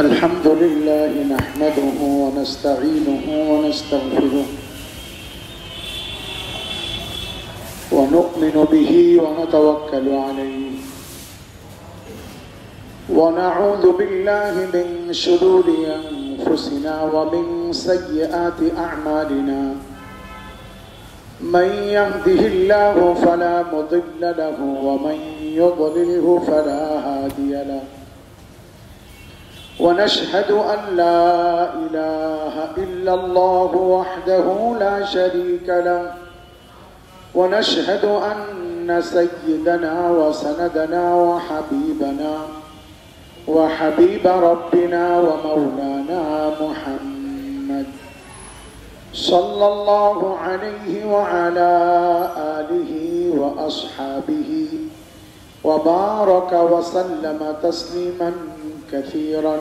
الحمد لله نحمده ونستعينه ونستغفره ونؤمن به ونتوكل عليه ونعوذ بالله من شرور أنفسنا ومن سيئات أعمالنا من يهده الله فلا مضل له ومن يضلله فلا هادي له ونشهد أن لا إله إلا الله وحده لا شريك له ونشهد أن سيدنا وسندنا وحبيب ربنا ومولانا محمد صلى الله عليه وعلى آله وأصحابه وبارك وسلم تسليما كثيرا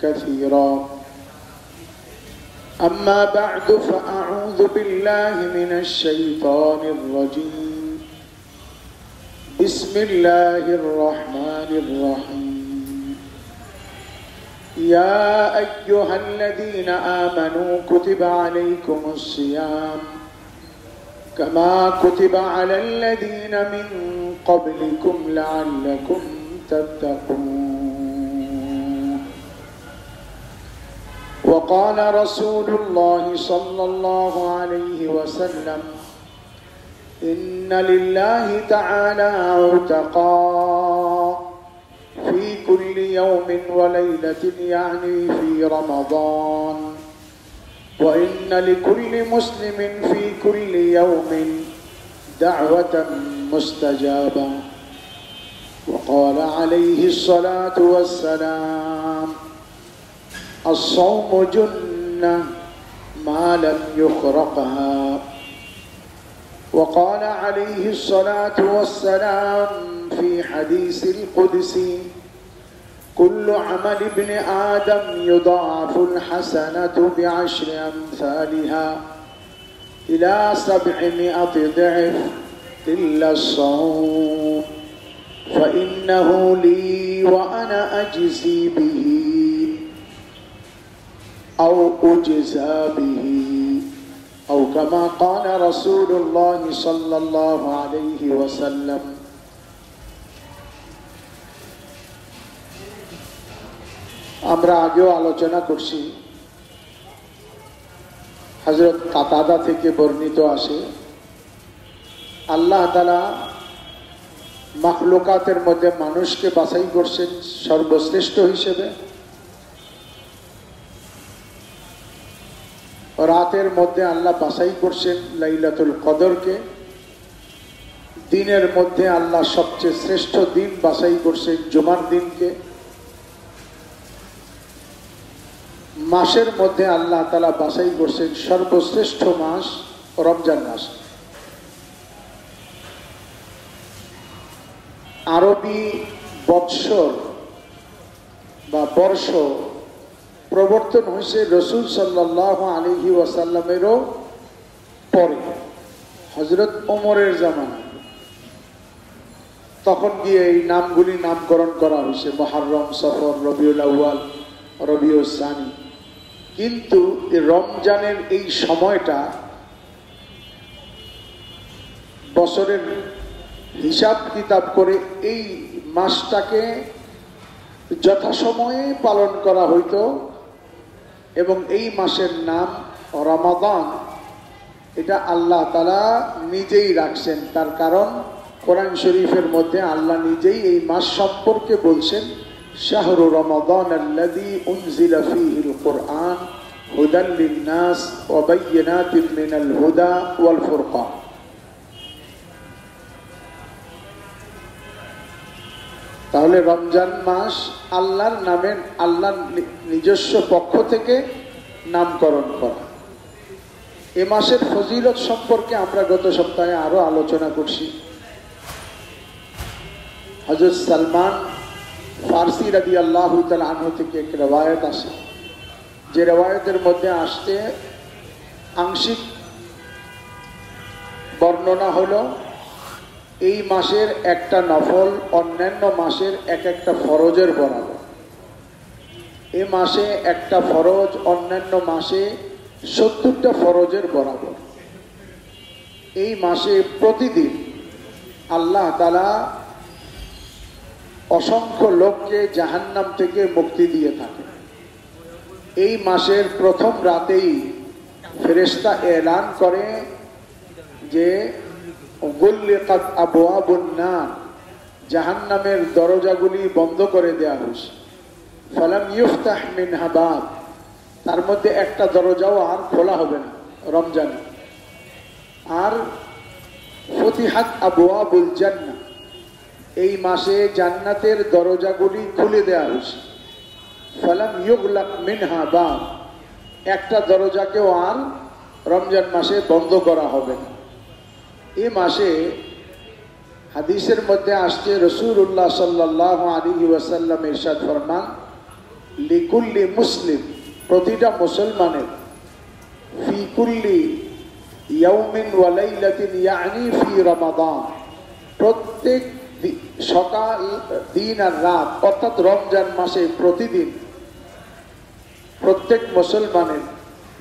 كثيرا أما بعد فأعوذ بالله من الشيطان الرجيم بسم الله الرحمن الرحيم يا أيها الذين آمنوا كتب عليكم الصيام كما كتب على الذين من قبلكم لعلكم تتقون وقال رسول الله صلى الله عليه وسلم إن لله تعالى عتقاء في كل يوم وليلة يعني في رمضان وإن لكل مسلم في كل يوم دعوة مستجابة وقال عليه الصلاة والسلام الصوم جنة ما لم يخرقها وقال عليه الصلاة والسلام في حديث القدسي كل عمل ابن آدم يضاعف الحسنة بعشر أمثالها إلى 700 ضعف إلا الصوم فإنه لي وأنا أجزي به أو أجزى به أو كما قال رسول الله صلى الله عليه وسلم আমরা আগেও আলোচনা করছি হযরত কাতাদা থেকে বর্ণিত আছে আল্লাহ তাআলা মাখলুকাতের মধ্যে মানুষকে বাছাই করছেন সর্বশ্রেষ্ঠ হিসেবে রাতের মধ্যে আল্লাহ বাছাই করছেন লাইলাতুল কদরকে দিনের মধ্যে আল্লাহ সবচেয়ে শ্রেষ্ঠ দিন বাছাই করছেন জুমার দিনকে মাসের মধ্যে আল্লাহ তাআলা বাছাই করছেন সর্বশ্রেষ্ঠ মাস রমজান মাস আরবি বৎসর বা বর্ষ প্রবর্তন হয়েছে রাসূল সাল্লাল্লাহু আলাইহি ওয়াসাল্লামেরও পরে হযরত ওমরের জামানায় তখন গিয়ে এই নামগুলি নামকরণ করা হয়েছে মুহররম সফর রবিউল আউয়াল রবিউল সানি কিন্তু রমজানের এই সময়টা বছরের হিসাব কিতাব করে এই মাসটাকে যথাসময়ে পালন করা হইতো এবং এই মাসের নাম রমাদান এটা আল্লাহ তাআলা নিজেই রাখছেন তার কারণ কোরআন শরীফের মধ্যে আল্লাহ নিজেই এই মাস সম্পর্কে বলছেন শাহরু রমাদান আল্লাযী উনজিলা ফীহিল কুরআন হুদাল লিন-নাস ওয়া বায়্যিনাতিন মিনাল হুদা ওয়াল ফুরকান তাহলে রমজান মাস আল্লাহর নামে আল্লাহর নিজস্ব পক্ষ থেকে নামকরণ করা এ মাসের ফজিলত সম্পর্কে আমরা গত সপ্তাহে আরো আলোচনা করছি হযরত সালমান ফারসি রাদিয়াল্লাহু তাআলা আনহু থেকে এক রওয়ায়াত আছে যে রওয়ায়াতের মধ্যে আসছে আংশিক বর্ণনা হলো এই মাসের একটা নফল অন্যান্য মাসের এক একটা ফরজের বরাবর এ মাসে একটা ফরজ অন্যান্য মাসে 70টা ফরজের বরাবর। এই মাসে প্রতিদিন আল্লাহ তাআলা অসংখ্য লোককে জাহান্নাম থেকে মুক্তি দিয়ে থাকে। এই মাসের প্রথম রাতেই ফেরেশতা এলান করে যে গুল্লিকাত আবওয়াবুন নার, জাহান্নামের দরজাগুলি বন্ধ করে দেয়া হয়েছে। ফালাম ইফতাহ মিনহা বাব, তার মধ্যে একটা দরজাও আর খোলা হবে না রমজানে। আর ফতিহাত আবওয়াবুল জান্নাহ, এই মাসে জান্নাতের দরজাগুলি খুলে দেয়া হয়েছে। ফালাম ইউগলাক মিনহা বাব, একটা দরজাকেও আর রমজান মাসে বন্ধ করা হবে না। এই মাসে হাদিসের মধ্যে আসছে রাসূলুল্লাহ সাল্লাল্লাহু আলাইহি ওয়াসাল্লাম ইরশাদ ফরমান, লিকুল্লি মুসলিম, প্রতিটা মুসলমানের, ফি কুল্লি ইয়াউমিন ওয়া লাইলাতিন ইয়ানি ফি রমাদান, প্রত্যেক সকাল দিন আর রাত অর্থাৎ রমজান মাসে প্রতিদিন প্রত্যেক মুসলমানের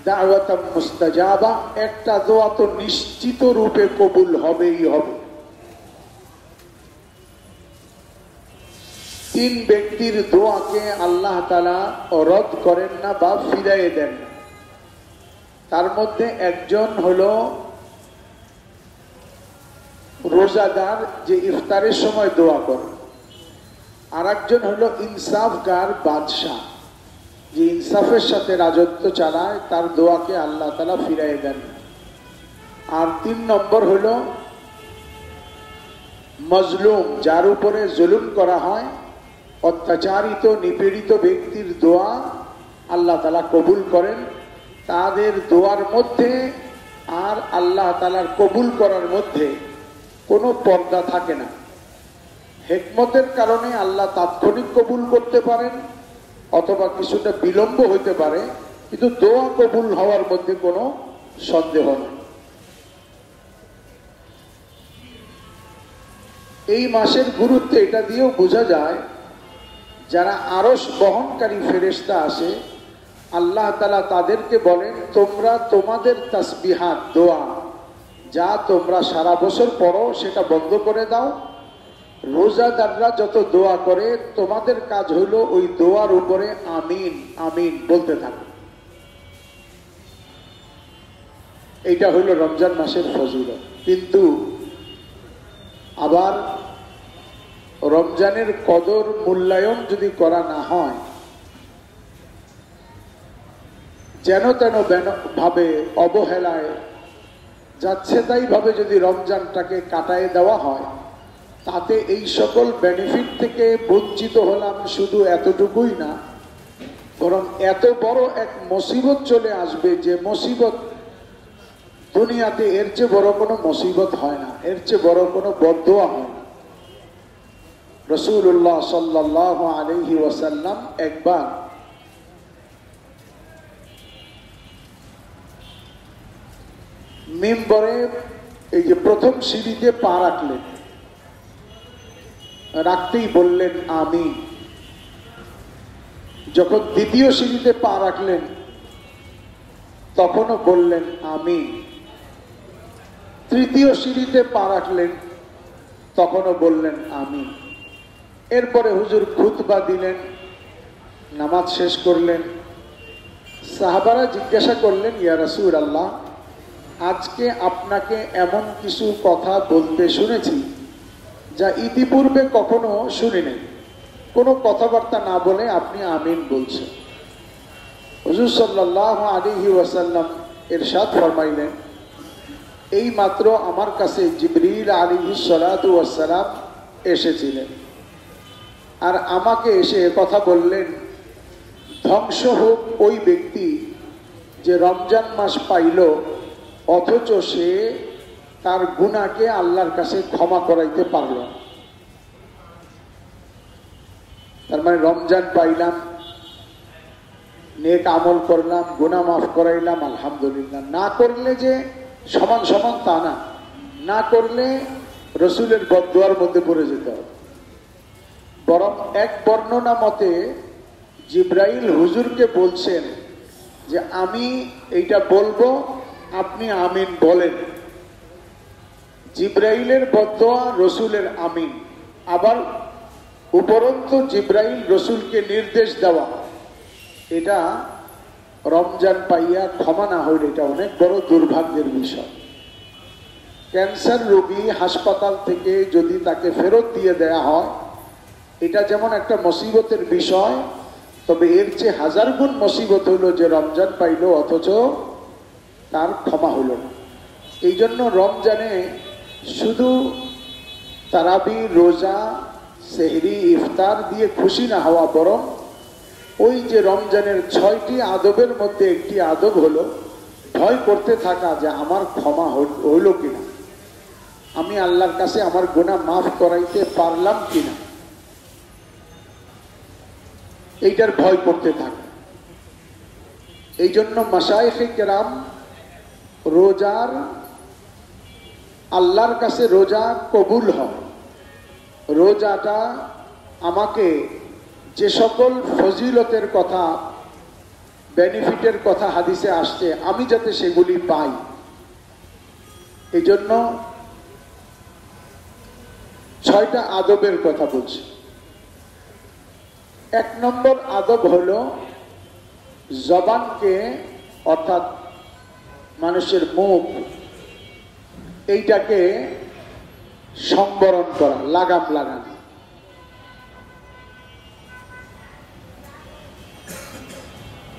দাওয়াতাম মুস্তাজাবা, একটা দোয়া তো নিশ্চিত রূপে কবুল হবেই হবে। 3 ব্যক্তির দোয়াকে আল্লাহ তাআলা রদ করেন না বা ফিরাইয়ে দেন না। তার মধ্যে একজন হলো রোজাদার, যে ইফতারের সময় দোয়া করে। আর একজন হলো ইনসাফগার বাদশাহ, যে ইনসাফের সাথে রাজত্ব চালায়, তার দোয়াকে আল্লাহ তাআলা ফিরাইয়ে দেন। আর 3 নম্বর হলো মজলুম, যার উপরে জুলুম করা হয়, অত্যাচারিত নিপীড়িত ব্যক্তির দোয়া আল্লাহ তাআলা কবুল করেন। তাদের দোয়ার মধ্যে আর আল্লাহ তাআলার কবুল করার মধ্যে কোনো পর্দা থাকে না। হিকমতের কারণে আল্লাহ তাৎক্ষণিক কবুল করতে পারেন অথবা কিছুটা বিলম্ব হইতে পারে, কিন্তু দোয়া কবুল হওয়ার মধ্যে কোনো সন্দেহ নেই। এই মাসের গুরুত্ব এটা দিয়েও বোঝা যায়, যারা আরশ বহনকারী ফেরেশতা আসে, আল্লাহ তাআলা তাদেরকে বলেন, তোমরা তোমাদের তাসবিহাত দোয়া যা তোমরা সারা বছর পড়ো সেটা বন্ধ করে দাও। রোজাদাররা যত দোয়া করে তোমাদের কাজ হইল ওই দোয়ার উপরে আমিন আমিন বলতে থাকো। এইটা হইল রমজান মাসের ফজিলত। কিন্তু আবার রমজানের কদর মূল্যায়ন যদি করা না হয়, যেন তেন ভাবে অবহেলায় যাচ্ছে তাই ভাবে যদি রমজানটাকে কাটায় দেওয়া হয়, তাতে এই সকল বেনিফিট থেকে বঞ্চিত হলাম শুধু এতটুকুই না, বরং এত বড় এক মুসিবত চলে আসবে, যে মুসিবত দুনিয়াতে এর চেয়ে বড় কোনো মুসিবত হয় না, এর চেয়ে বড় কোনো বদদোয়া হয় না। রাসূলুল্লাহ সাল্লাল্লাহু আলাইহি ওয়াসাল্লাম একবার মিম্বরে এই যে প্রথম সিঁড়িতে পা রাখলেন, রাখতেই বললেন আমিন। যখন দ্বিতীয় সিঁড়িতে পা রাখলেন তখনও বললেন আমিন। তৃতীয় সিঁড়িতে পা রাখলেন তখনও বললেন আমিন। এরপরে হুজুর খুতবা দিলেন, নামাজ শেষ করলেন। সাহাবারা জিজ্ঞাসা করলেন, ইয়া রাসূলুল্লাহ, আজকে আপনাকে এমন কিছু কথা বলতে শুনেছি যা ইতিপূর্বে কখনো শুনি নাই। কোনো কথাবার্তা না বলে আপনি আমিন বলছেন। হুজুর সাল্লাল্লাহু আলাইহি ওয়াসাল্লাম ইরশাদ ফরমাইলেন, এই মাত্র আমার কাছে জিবরিল আলাইহিস সালাতু ওয়াস সালাম এসেছিলেন, আর আমাকে এসে কথা বললেন, ধ্বংস হোক ওই ব্যক্তি যে রমজান মাস পাইল অথচ সে তার গুনাহকে আল্লাহর কাছে ক্ষমা করাইতে পারল না। তার মানে রমজান পাইলাম, নেক আমল করলাম, গুনাহ মাফ করাইলাম, আলহামদুলিল্লাহ। না করলে যে সমান সমান তা না, না করলে রসুলের বদদুয়ার মধ্যে পড়ে যেতে হবে। বরং এক বর্ণনা মতে জিব্রাইল হুজুরকে বলছেন যে আমি এইটা বলবো, আপনি আমিন বলেন। জিব্রাইলের বদদোয়া, রসুলের আমিন। আবার উপরন্তু জিব্রাইল রসুলকে নির্দেশ দেওয়া, এটা রমজান পাইয়া ক্ষমা না হইলে এটা অনেক বড় দুর্ভাগ্যের বিষয়। ক্যান্সার রোগী হাসপাতাল থেকে যদি তাকে ফেরত দিয়ে দেয়া হয়, এটা যেমন একটা মুসিবতের বিষয়, তবে এর চেয়ে হাজার গুণ মুসিবত হইল যে রমজান পাইল অথচ তার ক্ষমা হইল না। এই জন্য রমজানে শুধু তারাবি, রোজা, সেহরি, ইফতার দিয়ে খুশি না হওয়া, বরং ওই যে রমজানের 6টি আদবের মধ্যে একটি আদব হলো ভয় করতে থাকা যে আমার ক্ষমা হইল কিনা, আমি আল্লাহর কাছে আমার গুনাহ মাফ করাইতে পারলাম কিনা, এইটার ভয় করতে থাকে। এই জন্য মাশায়েখে কেরাম রোজার, আল্লাহর কাছে রোজা কবুল হয়, রোজাটা আমাকে যে সকল ফজিলতের কথা, বেনিফিটের কথা হাদিসে আসছে, আমি যাতে সেগুলি পাই, এই জন্য 6টা আদবের কথা বলছি। 1 নম্বর আদব হলো জবানকে, অর্থাৎ মানুষের মুখ, এইটাকে সংবরণ করা, লাগাম লাগানো।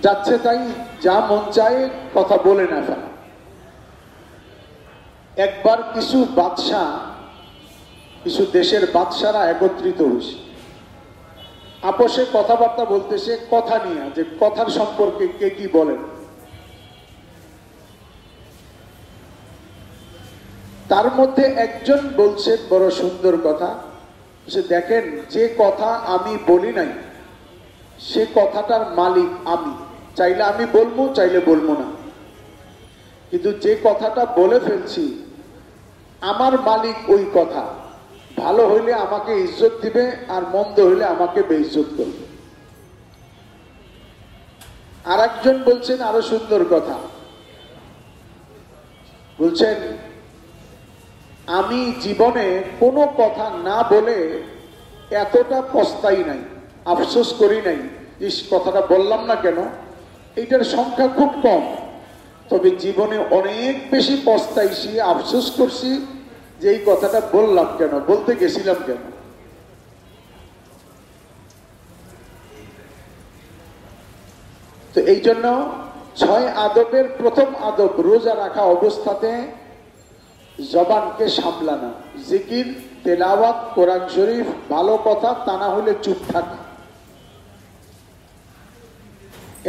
যাচ্ছে তাই যা মন চায় কথা বলে না ফেলা। একবার কিছু বাদশাহ, কিছু দেশের বাদশারা একত্রিত হয়েছে, আপোষে কথাবার্তা বলতেছে কথা নিয়ে, যে কথার সম্পর্কে কে কি বলেন। তার মধ্যে একজন বলছে বড় সুন্দর কথা, সে দেখেন যে কথা আমি বলি নাই সে কথাটার মালিক আমি, চাইলে আমি বলবো, চাইলে বলবো না, কিন্তু যে কথাটা বলে ফেলছি আমার মালিক ওই কথা, ভালো হইলে আমাকে ইজ্জত দিবে আর মন্দ হইলে আমাকে বেইজ্জত করবে। আর একজন বলছেন আরো সুন্দর কথা, বলছেন আমি জীবনে কোনো কথা না বলে এতটা পস্তাই নাই, আফসোস করি নাই, ইস কথাটা বললাম না কেন, এইটার সংখ্যা খুব কম, তবে জীবনে অনেক বেশি পস্তাইছি, আফসোস করছি যে এই কথাটা বললাম কেন, বলতে গেছিলাম কেন। তো এই জন্য 6 আদবের প্রথম আদব রোজা রাখা অবস্থাতে জবানকে সামলানো, জিকির, তেলাওয়াত, কোরআন শরীফ, ভালো কথা, তা না হলে চুপ থাকা।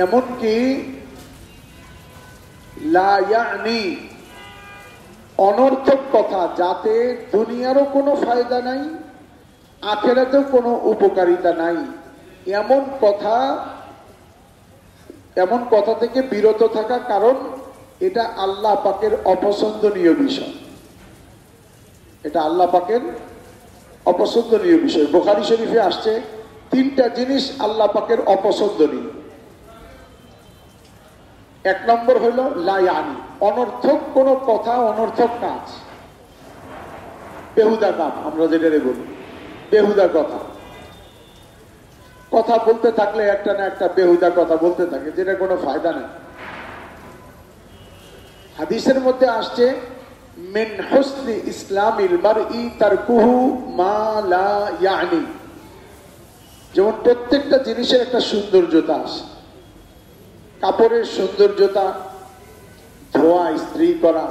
এমনকি লা ইয়ানি, অনর্থক কথা, যাতে দুনিয়ারও কোনো ফায়দা নাই, আখিরাতেও কোনো উপকারিতা নাই, এমন কথা থেকে বিরত থাকা, কারণ এটা আল্লাহ পাকের অপছন্দনীয় বিষয়, এটা আল্লাহ পাকের অপছন্দনীয় বিষয়। বুখারী শরীফে আসছে 3টা জিনিস আল্লাহ পাকের অপছন্দনীয়। 1 নম্বর হইল লা ইয়ানি, অনর্থক কোনো কথা, অনর্থক কাজ, বেহুদা কাম, আমরা যেটা বলি বেহুদা কথা। কথা বলতে থাকলে একটা না একটা বেহুদা কথা বলতে থাকে, যেটা কোনো ফায়দা নেই। হাদিসের মধ্যে আসছে মিন হুসনি ইসলামিল মারই তারকুহু মা লা ইয়ানি, যেমন প্রত্যেকটা জিনিসের একটা সৌন্দর্যতা আছে। কাপড়ের সৌন্দর্যতা, ধোয়া, ইস্ত্রি করা,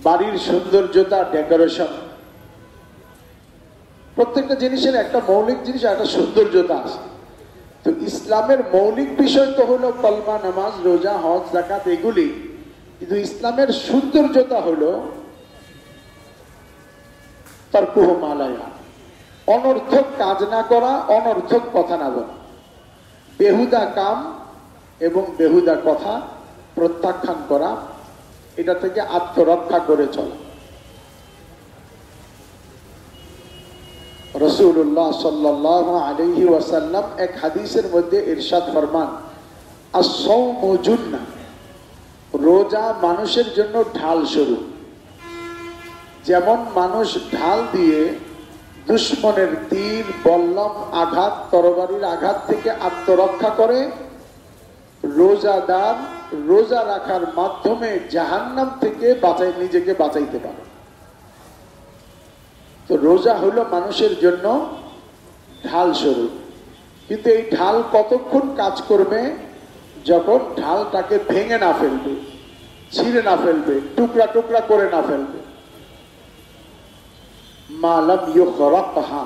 বাড়ির সৌন্দর্যতা, ডেকোরেশন, প্রত্যেকটা জিনিসের একটা মৌলিক জিনিস, একটা সৌন্দর্যতা আছে। তো ইসলামের মৌলিক বিষয় তো হলো কলমা, নামাজ, রোজা, হজ, যাকাত, এগুলি, কিন্তু ইসলামের সৌন্দর্যতা হলো তারকুহু মা লা ইয়ানি, অনর্থক কাজ না করা, অনর্থক কথা না বলা, বেহুদা কাম এবং বেহুদা কথা প্রত্যাখ্যান করা, এটা থেকে আত্মরক্ষা করে চলা। রাসূলুল্লাহ সাল্লাল্লাহু আলাইহি ওয়াসাল্লাম এক হাদিসের মধ্যে ইরশাদ ফরমান, আস-সাওমু জুন্নাহ, রোজা মানুষের জন্য ঢাল স্বরূপ। যেমন মানুষ ঢাল দিয়ে দুশমনের তীর, বল্লম আঘাত, তরবারির আঘাত থেকে আত্মরক্ষা করে, রোজাদার রোজা রাখার মাধ্যমে জাহান্নাম থেকে নিজেকে বাঁচাইতে পারে। তো রোজা হলো মানুষের জন্য ঢাল স্বরূপ। কিন্তু এই ঢাল কতক্ষণ কাজ করবে? যখন ঢালটাকে ভেঙে না ফেলবে, ছিঁড়ে না ফেলবে, টুকরা টুকরা করে না ফেলবে। মালাম ইউখরাকহা।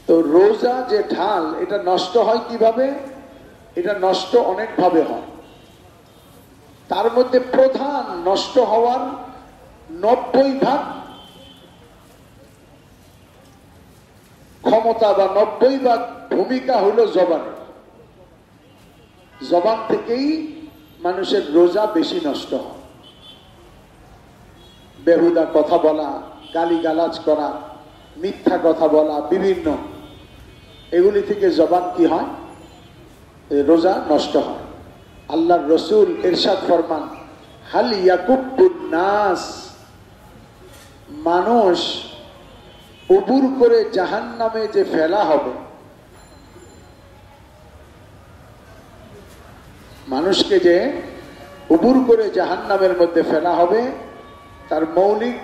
তো রোজা যে ঢাল, এটা নষ্ট হয় কিভাবে? এটা নষ্ট অনেক ভাবে হয়। তার মধ্যে প্রধান নষ্ট হওয়ার 90% ক্ষমতা বা 90% ভূমিকা হলো জবানের। জবান থেকেই মানুষের রোজা বেশি নষ্ট হয়। বেহুদা কথা বলা, গালিগালাজ করা, মিথ্যা কথা বলা, বিভিন্ন এগুলি থেকে জবান কি হয়? রোজা নষ্ট হয়। আল্লাহর রসুল ইরশাদ ফরমান, হাল ইয়াকুব্বুন নাস, মানুষ উবুর করে জাহান্নামে যে ফেলা হবে, মানুষকে যে উবুর করে জাহান্নামের মধ্যে ফেলা হবে, তার মৌলিক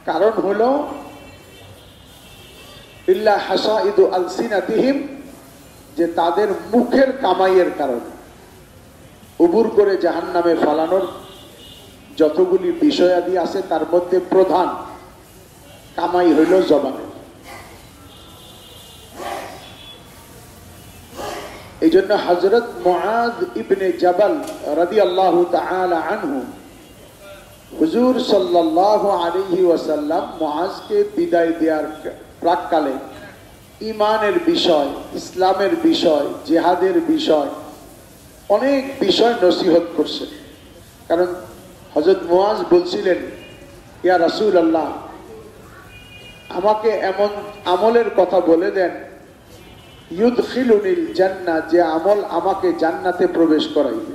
কারণ হলো ইল্লা হাসাইদু আলসিনাতিহিম, যে তাদের মুখের কামাইয়ের কারণে। উবুর করে জাহান্নামে ফেলানোর যতগুলি বিষয়াদি আছে তার মধ্যে প্রধান কামাই হইল জবানের। এই জন্য হযরত মুআয ইবনে জাবাল রাদিয়াল্লাহু তাআলা আনহু, হুজুর সাল্লাল্লাহু আলাইহি ওয়াসাল্লাম মুআযকে বিদায় দেওয়ার প্রাককালে ঈমানের বিষয়, ইসলামের বিষয়, জিহাদের বিষয়, অনেক বিষয় নসিহত করছেন। কারণ হযরত মুআয বলছিলেন, ইয়া রাসূলুল্লাহ, আমাকে এমন আমলের কথা বলে দেন, ইউদখিলুনিল জান্নাহ, যে আমল আমাকে জান্নাতে প্রবেশ করাইবে।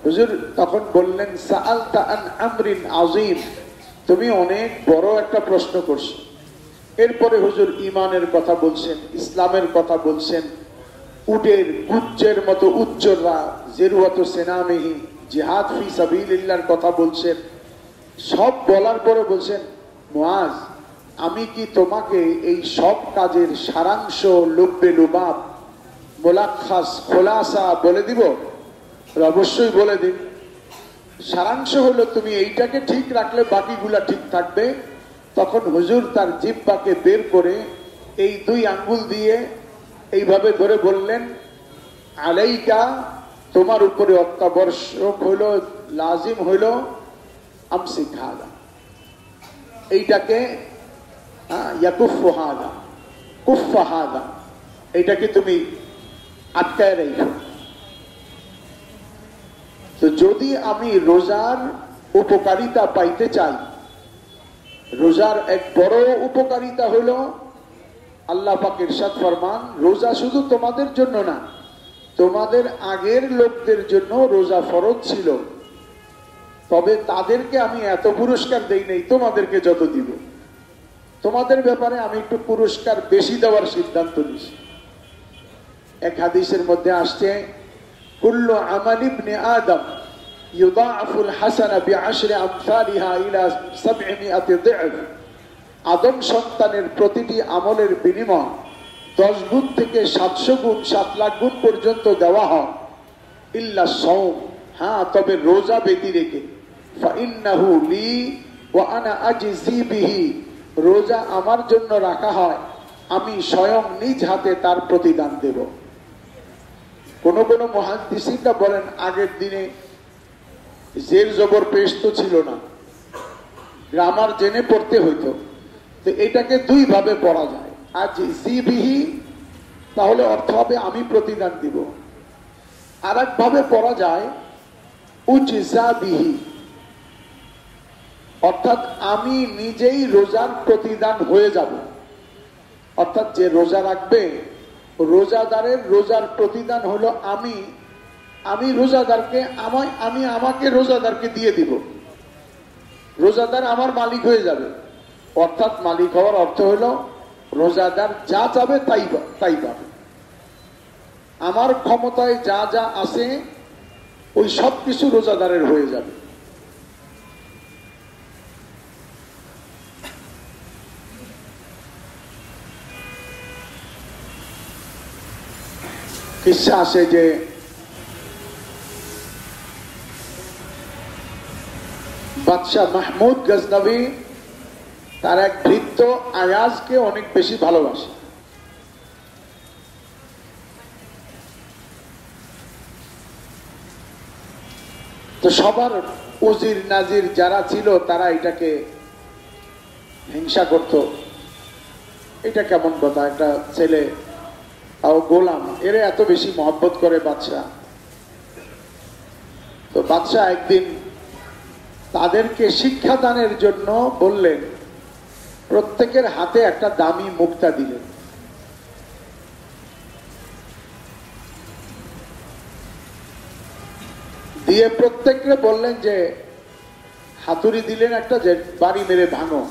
হুজুর তখন বললেন, সাআলতা আন আমরিন আযীম, তুমি অনেক বড় একটা প্রশ্ন করছো। এরপরে হুজুর ঈমানের কথা বলছেন, ইসলামের কথা বলছেন, উটের গুজ্জের মতো উজ্জ্বলরা জেরুয়াত সেনামিহি, জিহাদ ফি সাবিলিল্লাহর কথা বলছেন। সব বলার পরে বলছেন, মুআয, আমি কি তোমাকে এই সব কাজের সারাংশ, লুব্বে লুবাব, মোলাক্খাস, খোলাসা বলে দিব? অবশ্যই বলে দিন। সারাংশ হলো তুমি এইটাকে ঠিক রাখলে বাকিগুলা ঠিক থাকবে। তখন হুজুর তার জিহ্বাকে বের করে এই 2 আঙ্গুল দিয়ে এইভাবে ধরে বললেন, আলাইকা, তোমার উপরে অত্যাবশ্যক হইল, লাজিম হইল, আমসিক হাদা, এইটাকে ইয়াকুফু হাদা, কুফা হাদা, এইটাকে তুমি আটকায় রেখো। তো যদি আমি রোজার উপকারিতা পাইতে চাই, রোজার এক বড় উপকারিতা হইল, আল্লাহ পাক ইরশাদ ফরমান, রোজা শুধু তোমাদের জন্য না, তোমাদের আগের লোকদের জন্য রোজা ফরজ ছিল, তবে তাদেরকে আমি এত পুরস্কার দেই নাই তোমাদেরকে যত দিব। তোমাদের ব্যাপারে আমি একটু পুরস্কার বেশি দেওয়ার সিদ্ধান্ত নিয়েছি। এক হাদিসের মধ্যে আসছে, কুল্লু আমাল ইবনে আদম ইউদাআফুল হাসানা বিআশরি আমসালিহা ইলা 700 দি'ফ, আদম সন্তানের প্রতিটি আমলের বিনিময় 10 গুণ থেকে 700 গুণ, 7 লাখ গুণ পর্যন্ত দেওয়া হয়। ইল্লা সাওম, হ্যাঁ তবে রোজা ব্যতি রেখে। ফাইন্নাহু লি ওয়া আনা আজজি বিহি, রোজা আমার জন্য রাখা হয়, আমি স্বয়ং নিজ হাতে তার প্রতিদান দেব। কোন কোন মুহাদ্দিসিনরা বলেন, আগের দিনে জের জবর পেশ তো ছিল না, গ্রামার জেনে পড়তে হইতো। তো এটাকে 2 ভাবে পড়া যায়। আজ জিবিহি, তাহলে অর্থ হবে আমি প্রতিদান দিব। আর এক ভাবে পড়া যায় উজজা বিহি, অর্থাৎ আমি নিজেই রোজার প্রতিদান হয়ে যাব। অর্থাৎ যে রোজা রাখবে, রোজাদারের রোজার প্রতিদান হলো আমি রোজাদারকে আমি আমাকে রোজাদারকে দিয়ে দিব। রোজাদার আমার মালিক হয়ে যাবে। অর্থাৎ মালিক হওয়ার অর্থ হলো রোজাদার যা চাবে তাই পাবে। আমার ক্ষমতায় যা যা আছে ওই সব কিছু রোজাদারের হয়ে যাবে। কিসসা আছে যে বাদশাহ মাহমুদ গজনবী তার এক ভৃত্য আয়াজকে অনেক বেশি ভালোবাসে। তো সবার উজির নাজির যারা ছিল তারা এটাকে হিংসা করত। এটা কেমন কথা, একটা ছেলে গোলাম, এরা এত বেশি মহব্বত করে বাদশাহ। তো বাদশাহ একদিন তাদেরকে শিক্ষাদানের জন্য বললেন, প্রত্যেকের হাতে একটা দামি মুক্তা দিলেন। দিয়ে প্রত্যেককে বললেন যে হাতুড়ি দিলেন একটা, যে বাড়ি মেরে ভাঙো।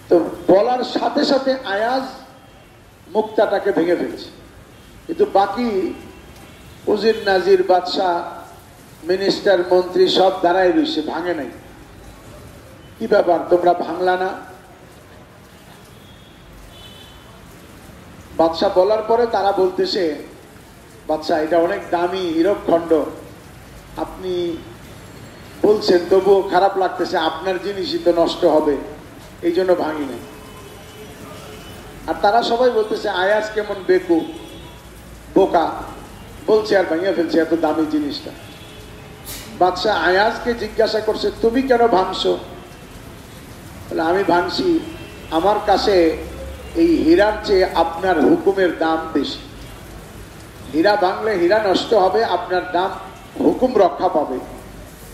তো বলার সাথে সাথে আয়াজ মুক্তাটাকে ভেঙে ফেলছে, কিন্তু বাকি উজির নাজির বাদশাহ মিনিস্টার মন্ত্রী সব দাঁড়ায় রয়েছে, ভাঙে নাই। কি ব্যাপার, তোমরা ভাঙলা না? বাদশাহ বলার পরে তারা বলতেছে, বাদশাহ এটা অনেক দামি হীরক খণ্ড, আপনি বলছেন তবুও খারাপ লাগতেছে, আপনার জিনিসই তো নষ্ট হবে, এই জন্য ভাঙি নাই। আর তারা সবাই বলতেছে আয়াজ কেমন বেকু বোকা, বলছে আর ভাঙিয়ে ফেলছে এত দামি জিনিসটা। বাদশাহ আয়াজকে জিজ্ঞাসা করছে, তুমি কেন ভাঙছো? আমি ভাঙছি, আমার কাছে এই হীরার চেয়ে আপনার হুকুমের দাম বেশি। হীরা ভাঙলে হীরা নষ্ট হবে, আপনার দাম হুকুম রক্ষা পাবে।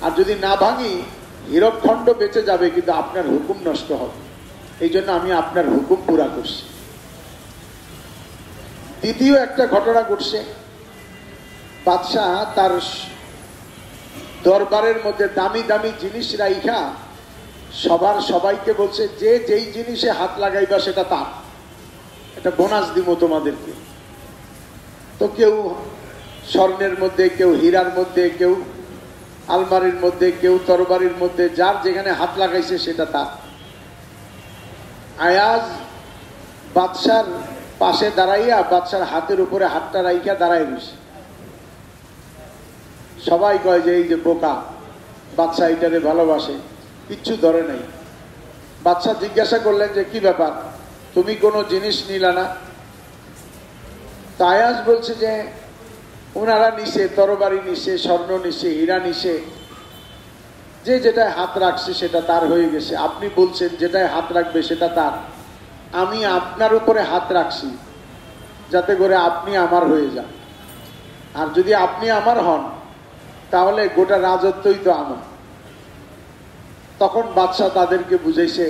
আর যদি না ভাঙি হীরকখণ্ড বেঁচে যাবে, কিন্তু আপনার হুকুম নষ্ট হবে। এই জন্য আমি আপনার হুকুম পুরা করছি। দ্বিতীয় একটা ঘটনা ঘটছে, বাদশাহ তার দরবারের মধ্যে দামি দামি জিনিস রাইখা সবাইকে বলছে, যে যেই জিনিসে হাত লাগাইবা সেটা তার, এটা বোনাস দিব তোমাদেরকে। তো কেউ স্বর্ণের মধ্যে, কেউ হীরার মধ্যে, কেউ আলমারির মধ্যে, কেউ তরবারির মধ্যে, যার যেখানে হাত লাগাইছে সেটা তার। আয়াজ বাদশার পাশে দাঁড়াইয়া বাদশার হাতের উপরে হাতটা রাইখা দাঁড়াই রয়েছে। সবাই কয় যে এই যে বোকা, বাদশাহ এটারে ভালোবাসে, কিচ্ছু ধরে নাই। বাদশাহ জিজ্ঞাসা করলেন যে কি ব্যাপার, তুমি কোনো জিনিস নিলা না? তা আয়াজ বলছে যে ওনারা নিছে, তরবারি নিছে, স্বর্ণ নিছে, হীরা নিছে, যে যেটায় হাত রাখছে সেটা তার হয়ে গেছে। আপনি বলছেন যেটায় হাত রাখবে সেটা তার, আমি আপনার উপরে হাত রাখছি যাতে করে আপনি আমার হয়ে যান। আর যদি আপনি আমার হন তাহলে গোটা রাজত্বই তো আমার। তখন বাদশাহ তাদেরকে বুঝাইছে,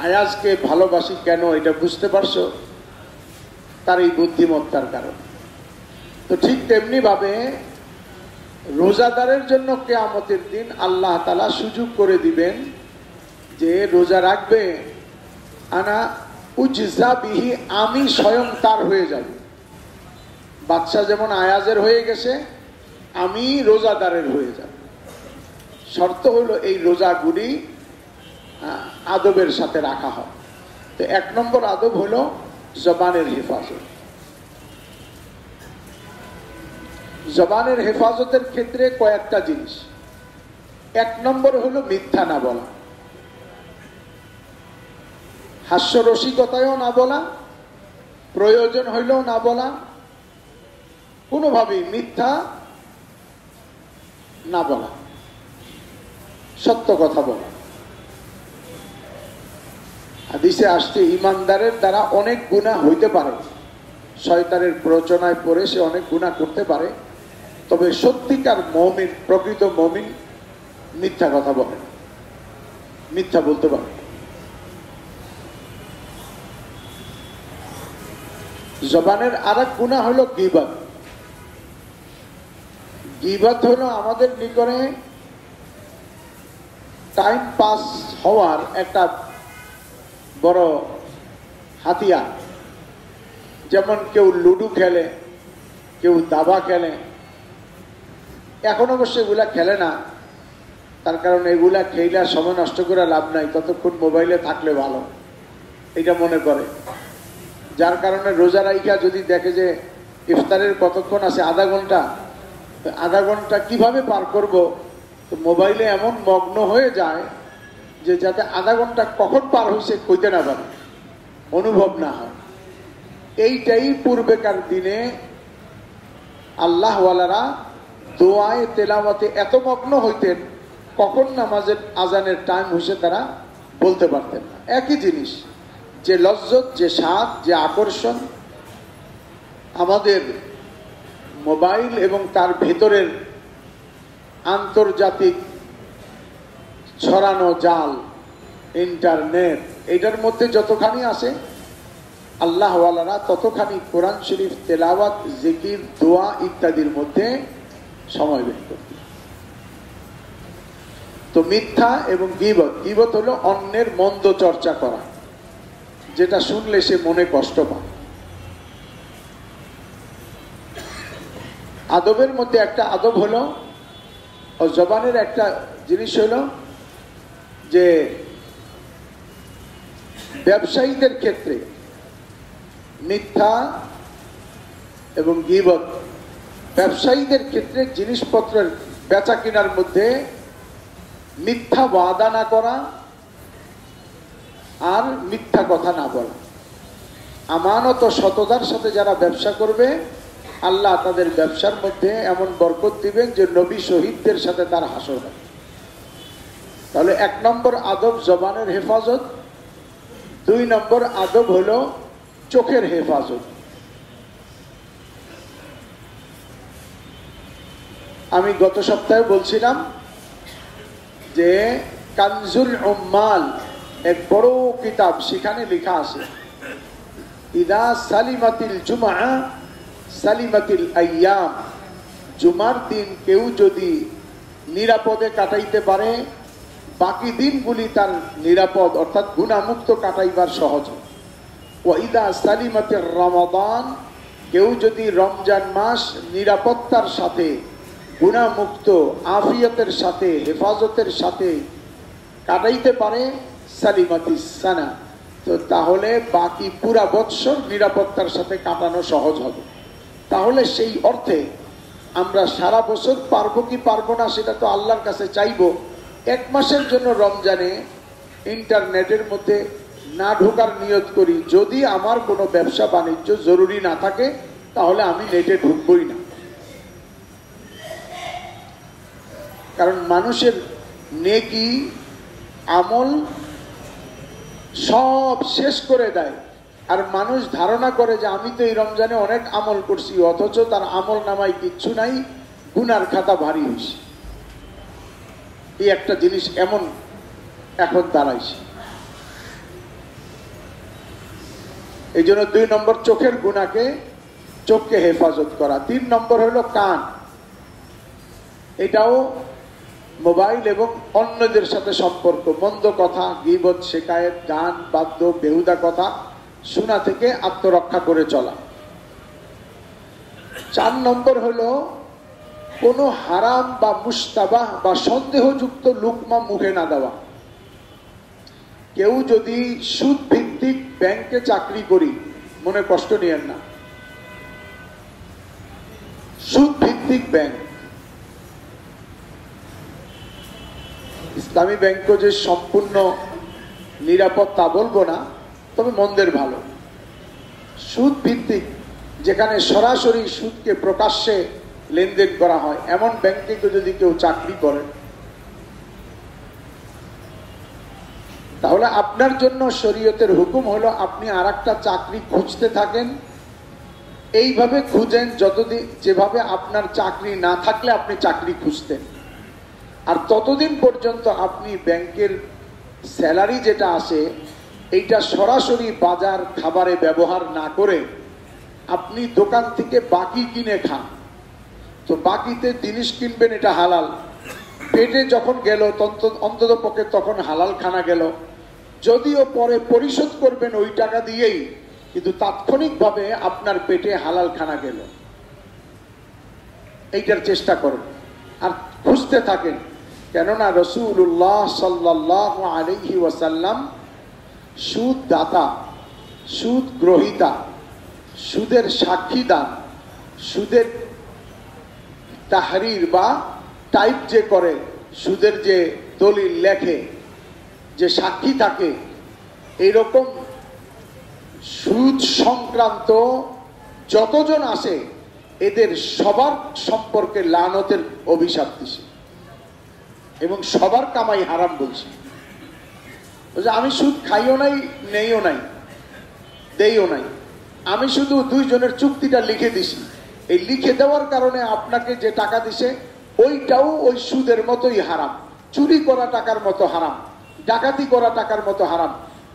আয়াজকে ভালোবাসি কেন এটা বুঝতে পারছো? তার এই বুদ্ধিমত্তার কারণ। তো ঠিক তেমনি ভাবে রোজাদারের জন্য কিয়ামতের দিন আল্লাহ তাআলা সুযোগ করে দিবেন যে রোজা রাখবে, আনা উজজা বিহি, আমি স্বয়ং তার হয়ে যাব। বাদশাহ যেমন আয়াজের হয়ে গেছে, আমি রোজাদারের হয়ে যাব। শর্ত হলো এই রোজাগুলি আদবের সাথে রাখা হয়। তো এক নম্বর আদব হলো জবানের হেফাজত। জবানের হেফাজতের ক্ষেত্রে কয়েকটা জিনিস। এক নম্বর হলো মিথ্যা না বলা, হাস্যরসিকতায়ও না বলা, প্রয়োজন হইলেও না বলা, কোনোভাবেই মিথ্যা না বলা, সত্য কথা বলা। হাদিসে আসছে ইমানদারের দ্বারা অনেক গুনাহ হইতে পারে, শয়তানের প্ররোচনায় পড়ে সে অনেক গুনাহ করতে পারে, তবে সত্যিকার মুমিন, প্রকৃত মুমিন মিথ্যা কথা বলে, মিথ্যা বলতে পারে। জবানের আরেক গুনাহ হলো গীবত। গীবত হলো আমাদের নিকটে টাইম পাস হওয়ার একটা বড় হাতিয়ার। যেমন কেউ লুডো খেলে, কেউ দাবা খেলে। এখন অবশ্য এগুলা খেলে না, তার কারণ এগুলা খেলে সময় নষ্ট করে লাভ নাই, ততক্ষণ মোবাইলে থাকলে ভালো, এটা মনে করে। যার কারণে রোজা রাইখা যদি দেখে যে ইফতারের কতক্ষণ আছে, আধা ঘন্টা কিভাবে পার করব, তো মোবাইলে এমন মগ্ন হয়ে যায় যে যাতে আধা ঘন্টা কখন পার হয়েছে কইতে না পারে, অনুভব না হয়। এইটাই পূর্বেকার দিনে আল্লাহওয়ালারা দোয়ায় তেলাওয়াতে এত মগ্ন হইতেন, কখন নামাজের আজানের টাইম হয়েছে তারা বলতে পারতেন না। একই জিনিস, যে লজ্জত, যে স্বাদ, যে আকর্ষণ আমাদের মোবাইল এবং তার ভেতরের আন্তর্জাতিক ছড়ানো জাল ইন্টারনেট, এটার মধ্যে যতখানি আছে আল্লাহওয়ালারা ততখানি কোরআন শরীফ তেলাওয়াত, জিকির, দোয়া ইত্যাদির মধ্যে সময় বের করতেন। তো মিথ্যা এবং গীবত, গীবত হলো অন্যের মন্দ চর্চা করা, যেটা শুনলে সে মনে কষ্ট পায়। আদবের মধ্যে একটা আদব হলো, ও জবানের একটা জিনিস হলো যে ব্যবসায়ীদের ক্ষেত্রে মিথ্যা এবং গীবত, ব্যবসায়ীদের ক্ষেত্রে জিনিসপত্রের বেচা কেনার মধ্যে মিথ্যা ওয়াদা না করা আর মিথ্যা কথা না বলা। আমানত ও সততার সাথে যারা ব্যবসা করবে, আল্লাহ তাদের ব্যবসার মধ্যে এমন বরকত দিবেন যে নবী শহীদদের সাথে তার হাসর হবে। তাহলে 1 নম্বর আদব জবানের হেফাজত, 2 নম্বর আদব হলো চোখের হেফাজত। আমি গত সপ্তাহে বলছিলাম যে কানজুল উম্মাল এক বড় কিতাব, সেখানে লেখা আছে ইদা সালিমাতিল জুমআ সালিমাতিল আইয়াম, জুমার দিন কেউ যদি নিরাপদে কাটাইতে পারে, বাকি দিনগুলি তার নিরাপদ অর্থাৎ গুনাহমুক্ত কাটাইবার সহজ। ওয়াইদা সালিমাতির রমাদান, কেউ যদি রমজান মাস নিরাপত্তার সাথে, গুনাহমুক্ত, আফিয়তের সাথে, হেফাজতের সাথে কাটাইতে পারে, সালিমাতিস সানা, তো তাহলে বাকি পুরা বৎসর নিরাপত্তার সাথে কাটানো সহজ হবে। তাহলে সেই অর্থে আমরা সারা বছর পারবো কি পারবো না সেটা তো আল্লাহর কাছে চাইবো। 1 মাসের জন্য রমজানে ইন্টারনেটের মধ্যে না ঢোকার নিয়ত করি, যদি আমার কোনো ব্যবসা বাণিজ্য জরুরি না থাকে তাহলে আমি নেটে ঢুকবই না। কারণ মানুষের নেকি আমল সব শেষ করে দেয়, আর মানুষ ধারণা করে যে আমি তো এই রমজানে অনেক আমল করছি, অথচ তার আমল নামায় কিচ্ছু নাই, গুনার খাতা ভারী হয়েছে। এই একটা জিনিস এমন এখন দাঁড়াইছে। এই জন্য 2 নম্বর চোখের গুনাহকে, চোখকে হেফাজত করা। 3 নম্বর হলো কান। এটাও মোবাইল এবং অন্যদের সাথে সম্পর্ক, মন্দ কথা, গীবত, শিকায়েত, গান, বাদ্য, বেহুদা কথা শোনা থেকে আত্মরক্ষা করে চলা। 4 নম্বর হলো কোনো হারাম বা মুস্তাবাহ বা সন্দেহযুক্ত লুকমা মুখে না দেওয়া। কেউ যদি সুদ ভিত্তিক ব্যাংকে চাকরি করি, মনে কষ্ট নিয়েন না, সুদ ভিত্তিক ব্যাংক, ইসলামী ব্যাংকও যে সম্পূর্ণ নিরাপদ তা বলবো না, তবে মন্দের ভালো। সুদ ভিত্তিক, যেখানে সরাসরি সুদকে প্রকাশ্যে লেনদেন করা হয়, এমন ব্যাংকে যদি কেউ চাকরি করে, তাহলে আপনার জন্য শরীয়তের হুকুম হলো আপনি আরেকটা চাকরি খুঁজতে থাকেন। এইভাবে খুঁজেন যতদিন, যেভাবে আপনার চাকরি না থাকলে আপনি চাকরি খুঁজতেন। আর ততদিন পর্যন্ত আপনি ব্যাংকের স্যালারি যেটা আসে এইটা সরাসরি বাজার খাবারে ব্যবহার না করে আপনি দোকান থেকে বাকি কিনে খান। তো বাকিতে জিনিস কিনবেন, এটা হালাল। পেটে যখন গেল অন্তত পক্ষে তখন হালাল খানা গেল, যদিও পরে পরিশোধ করবেন ওই টাকা দিয়েই, কিন্তু তাৎক্ষণিকভাবে আপনার পেটে হালাল খানা গেল। এইটার চেষ্টা করুন আর খুঁজতে থাকেন, কেননা রাসূলুল্লাহ সাল্লাল্লাহু আলাইহি ওয়াসাল্লাম সুদ দাতা, সুদ গ্রহীতা, সুদের সাক্ষীদান, সুদের তাহরির বা টাইপ যে করে, সুদের যে দলিল লেখে, যে সাক্ষী থাকে, এইরকম সুদ সংক্রান্ত যতজন আসে এদের সবার সম্পর্কে লানতের অভিশাপ দিছে এবং সবার কামাই হারাম বলছে। আমি সুদ খাইও নাই, নেইও নাই, দেইও নাই, আমি শুধু দুইজনের চুক্তিটা লিখে দিছি। এই লিখে দেওয়ার কারণে আপনাকে যে টাকা দিছে ওইটাও ওই সুদের মতোই হারাম, চুরি করা টাকার মতো হারাম, ডাকাতি করা টাকার মতো হারাম।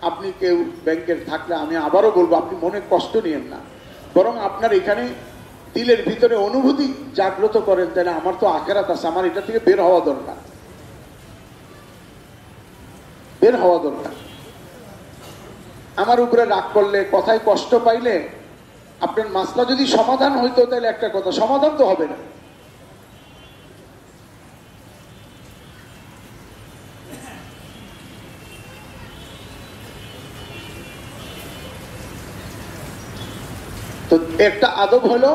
আপনি কেউ ব্যাংকের থাকলে আমি আবারও বলবো, আপনি মনে কষ্ট নিয়েন না, বরং আপনার এখানে দিলের ভিতরে অনুভূতি জাগ্রত করেন, তাই না, আমার তো আখেরাত আছে, আমার এটা থেকে বের হওয়া দরকার, বের হওয়া দরকার। আমার উপরে রাগ করলে, কথায় কষ্ট পাইলে, আপনার মাসলা যদি সমাধান হইতো তাহলে একটা কথা, সমাধান তো হবে না। তো একটা আদব হলো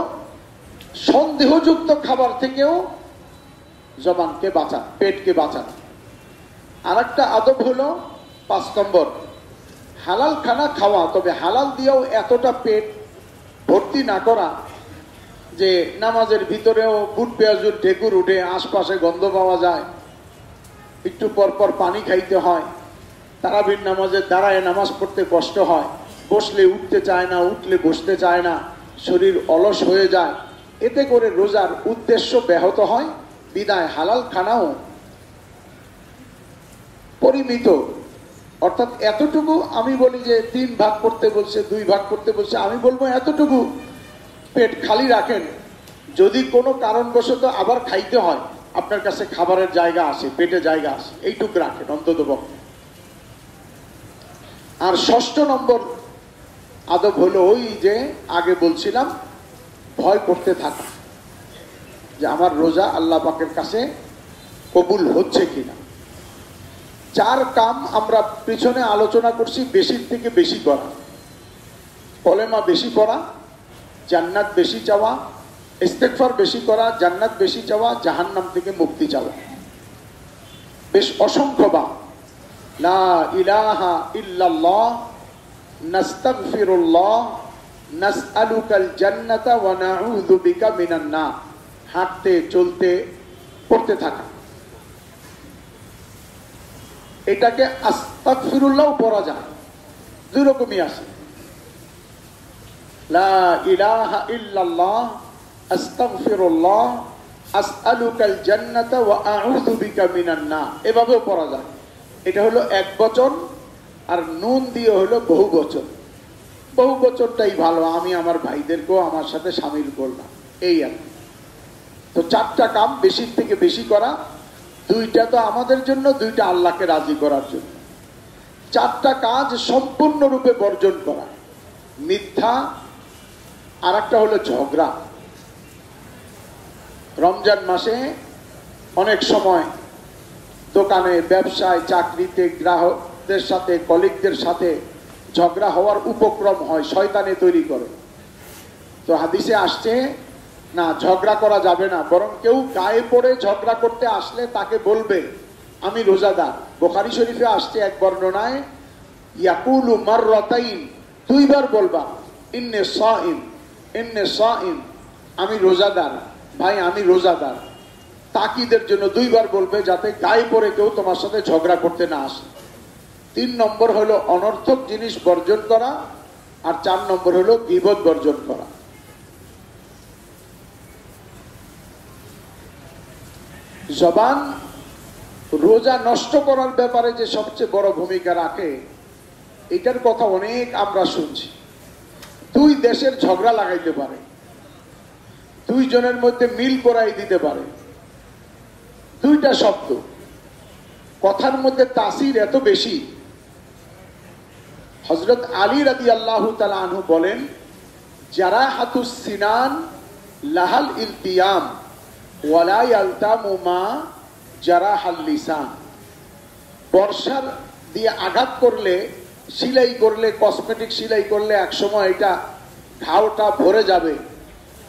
সন্দেহযুক্ত খাবার থেকেও জবানকে বাঁচান, পেটকে বাঁচান। আর একটা আদব হলো 5 নম্বর, হালাল খানা খাওয়া, তবে হালাল দিয়েও এতটা পেট ভর্তি না করা যে নামাজের ভিতরেও বুট পেঁয়াজুর ঢেকুর উঠে, আশপাশে গন্ধ পাওয়া যায়, একটু পর পর পানি খাইতে হয়, তারাবির নামাজের দাঁড়ায় নামাজ পড়তে কষ্ট হয়, বসলে উঠতে চায় না, উঠলে বসতে চায় না, শরীর অলস হয়ে যায়, এতে করে রোজার উদ্দেশ্য ব্যাহত হয়। বিদায় হালাল খানাও পরিমিত, অর্থাৎ এতটুকু, আমি বলি যে 3 ভাগ করতে বলছে, 2 ভাগ করতে বলছে, আমি বলবো এতটুকু পেট খালি রাখেন। যদি কোনো কারণবশত আবার খাইতে হয়, আপনার কাছে খাবারের জায়গা আছে, পেটে জায়গা আছে, এইটুকু রাখেন অন্তত পক্ষে। আর 6 নম্বর আদব হলো ওই যে আগে বলছিলাম, ভয় করতে থাকা যে আমার রোজা আল্লাহ পাকের কাছে কবুল হচ্ছে কিনা। 4 কাম আমরা পিছনে আলোচনা করছি, বেশির থেকে বেশি করা, কলেমা বেশি পড়া, জান্নাত বেশি চাওয়া, ইস্তেগফার বেশি করা, জান্নাত বেশি চাওয়া, জাহান্নাম থেকে মুক্তি চাওয়া, বেশ অসংখ্য বা লা ইলাহা ইল্লাল্লাহ নাস্তাগফিরুল্লাহ নাসআলুকাল জান্নাতা ওয়া নাউযু বিকা মিনান নার, হাঁটতে চলতে পড়তে থাকা। এটাকে আস্তাগফিরুল্লাহ পড়া যায়, 2 রকমই আছে, লা ইলাহা ইল্লাল্লাহ আস্তাগফিরুল্লাহ আসআলুকাল জান্নাতা ওয়া আউযু বিকা মিনান নার, এভাবেও পড়া যায়। এটা হলো এক বচন, আর নুন দিয়ে হলো বহু বচন। বহু বচনটাই ভালো, আমি আমার ভাইদেরকেও আমার সাথে শামিল করলাম, এই আর। তো 4টা কাম বেশির থেকে বেশি করা, 2টা তো আমাদের জন্য, 2টা আল্লাহকে রাজি করার জন্য। 4টা কাজ সম্পূর্ণরূপে বর্জন করা, মিথ্যা, আর একটা হলো ঝগড়া। রমজান মাসে অনেক সময় দোকানে, ব্যবসায়, চাকরিতে, গ্রাহকদের সাথে, কলিগদের সাথে ঝগড়া হওয়ার উপক্রম হয়, শয়তানে তৈরি করে। তো হাদিসে আসছে না, ঝগড়া করা যাবে না, বরং কেউ গায়ে পড়ে ঝগড়া করতে আসলে তাকে বলবে আমি রোজাদার। বুখারী শরীফে আসছে এক বর্ণনায়, ইয়াকুলু মাররাতাইন, 2 বার বলবা, ইন্নী সাইম, ইন্নী সাইম, আমি রোজাদার, ভাই আমি রোজাদার। তাকিদের জন্য 2 বার বলবে, যাতে গায়ে পড়ে কেউ তোমার সাথে ঝগড়া করতে না আসে। 3 নম্বর হলো অনর্থক জিনিস বর্জন করা, আর 4 নম্বর হলো গীবত বর্জন করা। জবান রোজা নষ্ট করার ব্যাপারে যে সবচেয়ে বড় ভূমিকা রাখে, এটার কথা অনেক আমরা শুনছি। দুই দেশের ঝগড়া লাগাইতে পারে, দুইজনের মধ্যে মিল করাই দিতে পারে। দুইটা শব্দ, কথার মধ্যে তাসির এত বেশি। হযরত আলী রাদিয়াল্লাহু তাআলা আনহু বলেন, জারাহাতুস সিনান লাহাল ইলতিয়াম ওয়ালা ইয়ালতামু মা জারাহাল লিসান। বর্ষার দিয়ে আঘাত করলে, সিলাই করলে, কসমেটিক সিলাই করলে একসময় এটা ঘাওটা ভরে যাবে,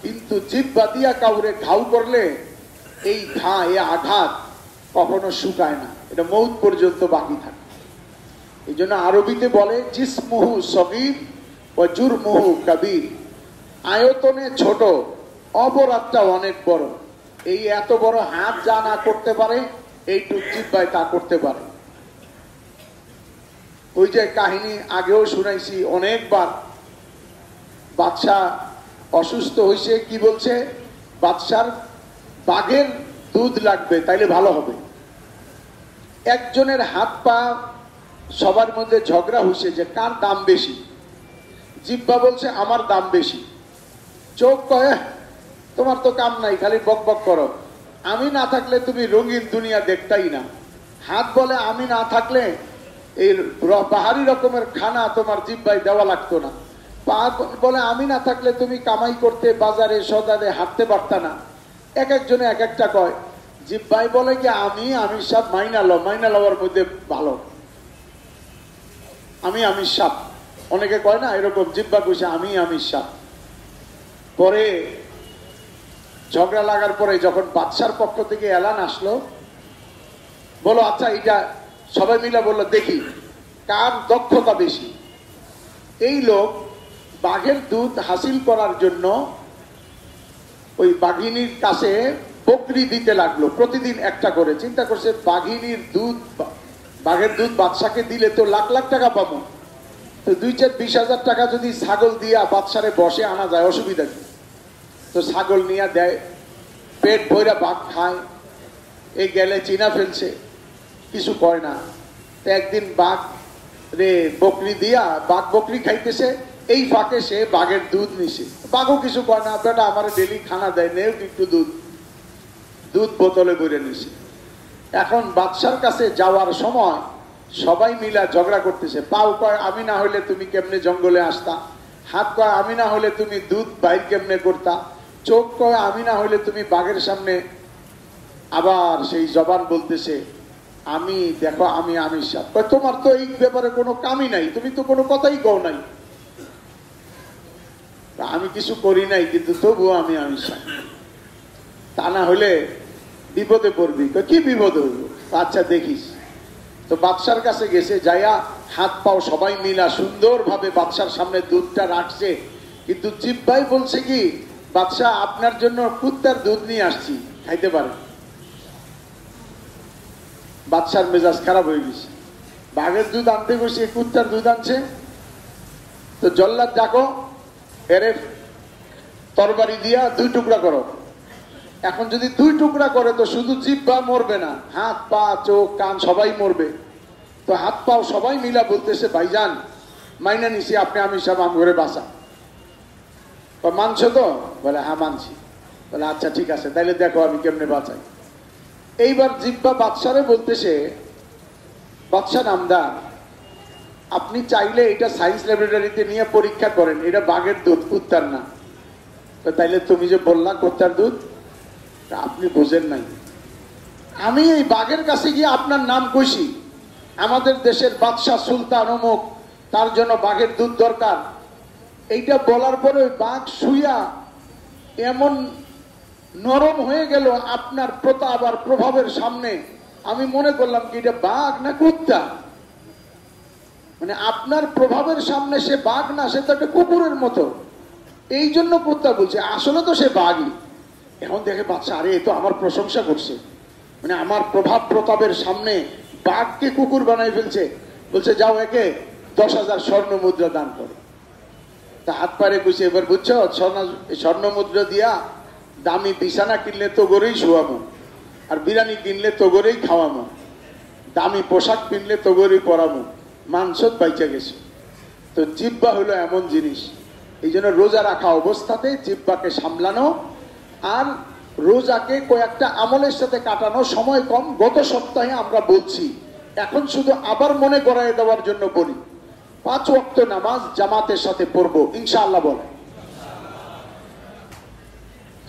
কিন্তু জিহ্বা দিয়া কাউরে ঘাও করলে এই ঘা, এই আঘাত কখনো শুকায় না, এটা মৌত পর্যন্ত বাকি থাকে। এই জন্য আরবিতে বলে জিসমুহু সগীর ও জুরমুহু কাবীর। আয়তনে ছোট, অপরাধটা অনেক বড়। এই এত বড় হাত যা না করতে পারে, এইটুক জিহ্বায় তা করতে পারে। ওই যে কাহিনী আগেও শুনাইছি অনেকবার, বাদশাহ অসুস্থ হয়েছে, কি বলছে, বাদশার বাঘের দুধ লাগবে, তাইলে ভালো হবে। একজনের হাত পা সবার মধ্যে ঝগড়া হয়েছে যে কার দাম বেশি। জিহ্বা বলছে আমার দাম বেশি, চোখ কয়ে তোমার তো কাম নাই, খালি বক বক করো, আমি না থাকলে তুমি রঙিন দুনিয়া দেখতাই না। হাত বলে আমি না থাকলে এই বাহারি রকমের খানা তোমার জিহ্বায় দেওয়া লাগতো না। পা বলে আমি না থাকলে তুমি কামাই করতে, বাজারে সদারে হাঁটতে পারতা না। এক একজনে এক একটা কয়। জিহ্বাই বলে কি আমি সব মাইনা লওয়ার মধ্যে ভালো, আমি সাপ। অনেকে কয় না এরকম, জিহ্বা কইছে আমি সাপ। পরে ঝগড়া লাগার পরে যখন বাদশার পক্ষ থেকে এলান আসলো, বলো আচ্ছা এটা সবাই মিলে বললো দেখি কার দক্ষতা বেশি। এই লোক বাঘের দুধ হাসিল করার জন্য ওই বাঘিনীর কাছে বকরি দিতে লাগলো, প্রতিদিন একটা করে। চিন্তা করছে বাঘিনীর দুধ, বাঘের দুধ বাদশাকে দিলে তো লাখ লাখ টাকা পাবো, তো 2-4-20,000 টাকা যদি ছাগল দিয়া বাদশারে বসে আনা যায়, অসুবিধা কি? তো ছাগল নিয়ে দেয়, পেট ভৈরা বাঘ খায়। এই গেলে চিনা ফেলছে, কিছু কয় না। তো একদিন বাঘ রে বকরি দিয়া, বাঘ বকরি খাইতেছে, এই ফাঁকে সে বাঘের দুধ নিছে। বাঘও কিছু কয় না, বেটা আমার ডেলি খানা দেয়, নেও একটু দুধ বোতলে ভরে নিছে। এখন বাদশার কাছে যাওয়ার সময় সবাই মিলা ঝগড়া করতেছে। পাও কয় আমি না হইলে তুমি কেমনে জঙ্গলে আসতা, হাত কয় আমি না হইলে তুমি দুধ বাইর কেমনে করতা, চোখ কয় আমি না হইলে তুমি বাঘের সামনে। আবার সেই জবান বলতেছে আমি দেখো আমি সাপ। তোমার তো এই ব্যাপারে কোনো কামই নাই, তুমি তো কোনো কথাই কও নাই। আমি কিছু করি নাই, কিন্তু তবুও আমি সাপ। তা না হইলে বিপদে পড়বি। কি বিপদ হইব? আচ্ছা দেখিস। তো বাদশার কাছে গেছে, যাইয়া হাত পাও সবাই মিলা সুন্দরভাবে বাদশার সামনে দুধটা রাখছে, কিন্তু জিহ্বাই বলছে কি বাদশাহ আপনার জন্য কুত্তার দুধ নিয়ে আসছি, খাইতে পারেন। বাদশার মেজাজ খারাপ হয়ে গেছে, বাঘের দুধ আনতে গেছে, কুত্তার দুধ আনছে। তো জল্লাদ ডাকো, এরে তরবারি দিয়া 2 টুকরা করো। এখন যদি 2 টুকরা করে তো শুধু জিহ্বা মরবে না, হাত পা চোখ কান সবাই মরবে। তো হাত পাও সবাই মিলা বলতেছে ভাইজান মাইনা নিছি, আপনি আমি সব আম ঘরে বাসা। মানছো তো? বলে হ্যাঁ মানছি। বলে আচ্ছা ঠিক আছে, তাইলে দেখো আমি কেমনে বাঁচাই। এইবার জিহ্বা বাদশারে বলতেছে, বাদশা নামদার, আপনি চাইলে এটা সায়েন্স ল্যাবরেটরিতে নিয়ে পরীক্ষা করেন, এটা বাঘের দুধ, কুত্তার না। তো তাইলে তুমি যে বললা কুত্তার দুধ, আপনি বুঝেন নাই। আমি এই বাঘের কাছে গিয়ে আপনার নাম কইছি, আমাদের দেশের বাদশাহ সুলতান অমুক, তার জন্য বাঘের দুধ দরকার। এইটা বলার পরে ওই বাঘ শুইয়া এমন নরম হয়ে গেল আপনার প্রতাপ আর প্রভাবের সামনে। আমি মনে করলাম কি এটা বাঘ না কুত্তা, মানে আপনার প্রভাবের সামনে সে বাঘ না, সে তো একটা কুকুরের মতো, এই জন্য কুত্তা বলছে, আসলে তো সে বাঘই। এখন দেখে বাচ্চা, আরে এ তো আমার প্রশংসা করছে, মানে আমার প্রভাব প্রতাপের সামনে বাঘকে কুকুর বানাই ফেলছে। বলছে যাও একে 10,000 স্বর্ণ মুদ্রা দান করো। তা হাত পারে কইছে, এবার বুঝছো, স্বর্ণ মুদ্রা দিয়া দামি বিছানা কিনলে তো গড়েই শোয়াবো, আর বিরিয়ানি কিনলে তো গড়েই খাওয়াবো। দামি পোশাক কিনলে তোগরই পরামু, মাংসত বাইচা গেছে। তো জিহ্বা হলো এমন জিনিস, এই জন্য রোজা রাখা অবস্থাতে জিহ্বাকে সামলানো আর রোজাকে কয়েকটা আমলের সাথে কাটানো, সময় কম, গত সপ্তাহে আমরা বলছি, এখন শুধু আবার মনে করায় দেওয়ার জন্য বলি, 5 ওয়াক্ত নামাজ জামাতের সাথে পড়বো ইনশাআল্লাহ বলে।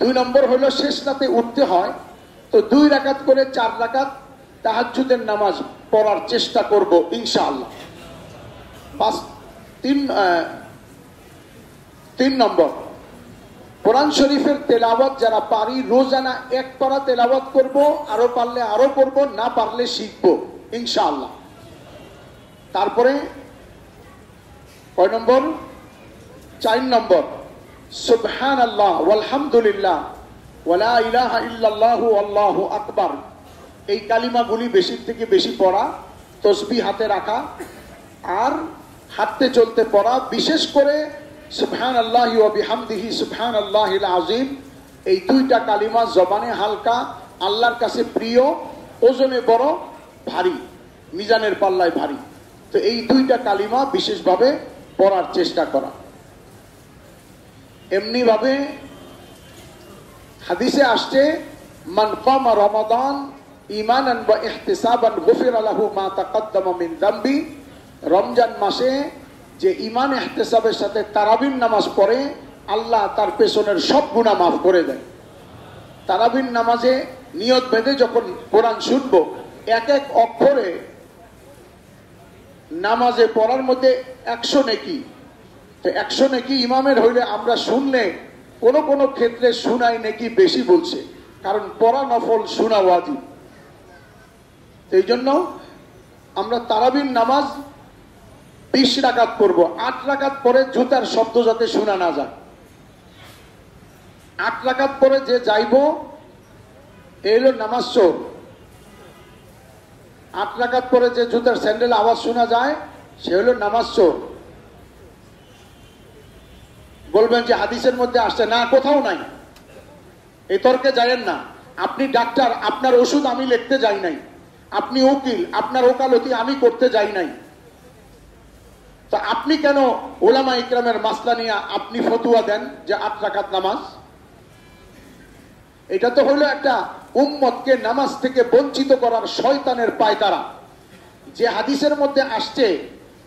2 নম্বর হলো শেষ রাতে উঠতে হয়, তো 2 রাকাত করে 4 রাকাত তাহাজ্জুদের নামাজ পড়ার চেষ্টা করব ইনশাআল্লাহ। 3 নম্বর কোরআন শরীফের তেলাওয়াত যারা পারি রোজানা 1 পারা তেলাওয়াত করব, আরো পারলে আরো করব, না পারলে শিখবো ইনশাআল্লাহ। তারপরে কয় নম্বর? 4 নম্বর সুবহানাল্লাহ ওয়ালহামদুলিল্লাহ ওয়ালা ইলাহা ইল্লাল্লাহু আল্লাহু আকবার, এই কালিমাগুলি বেশি থেকে বেশি পড়া, তসবিহ হাতে রাখা আর হাঁটতে চলতে পড়া। বিশেষ করে সুবহানাল্লাহি ওয়া বিহামদিহি সুবহানাল্লাহিল আযীম, এই 2টা কালিমা জবানে হালকা, আল্লাহর কাছে প্রিয়, ওজনে বড়, ভারী, মিজানের পাল্লায় ভারী। তো এই 2টা কালিমা বিশেষভাবে পড়ার চেষ্টা করা। এমনি ভাবে হাদিসে আসছে, মান কামা রমাদান ঈমানান ওয়া ইহতিসাবান গুফিরা লাহু মা তাকাদ্দামা মিন যামবি, রমজান মাসে যে ঈমান ইহতিসাবের সাথে তারাবির নামাজ পড়ে, আল্লাহ তার পেছনের সব গুনাহ মাফ করে দেয়। তারাবির নামাজে নিয়ত বেঁধে যখন কোরআন শুনবো, এক এক অক্ষরে নামাজে পড়ার মধ্যে 100 নেকি। তো 100 নেকি ইমামের হইলে আমরা শুনলে কোন কোন ক্ষেত্রে শুনাই নেকি বেশি বলছে, কারণ পড়া নফল, শোনা ওয়াজিব। এই জন্য আমরা তারাবির নামাজ 20 রাকাত পড়বো, 8 রাকাত পরে জুতার শব্দ যাতে শোনা না যায়। 8 রাকাত পরে যে যাইব এই হলো নামাজ চোর। 8 রাকাত পরে যে জুতার স্যান্ডেল আওয়াজ শোনা যায় সে হলো নামাজ চোর। বলবেন যে হাদিসের মধ্যে আসছে না, কোথাও নাই, এই তর্কে যায়েন না। আপনি ডাক্তার, আপনার ওষুধ আমি লিখতে যাই নাই। আপনি উকিল, আপনার ওকালতি আমি করতে যাই নাই। তা আপনি কেন ওলামা ইকরামের মাসলা নিয়ে আপনি ফতুয়া দেন যে 8 রাকাত নামাজ? এটা তো হলো একটা উম্মতকে নামাজ থেকে বঞ্চিত করার শয়তানের পায়তারা। যে হাদিসের মধ্যে আসছে,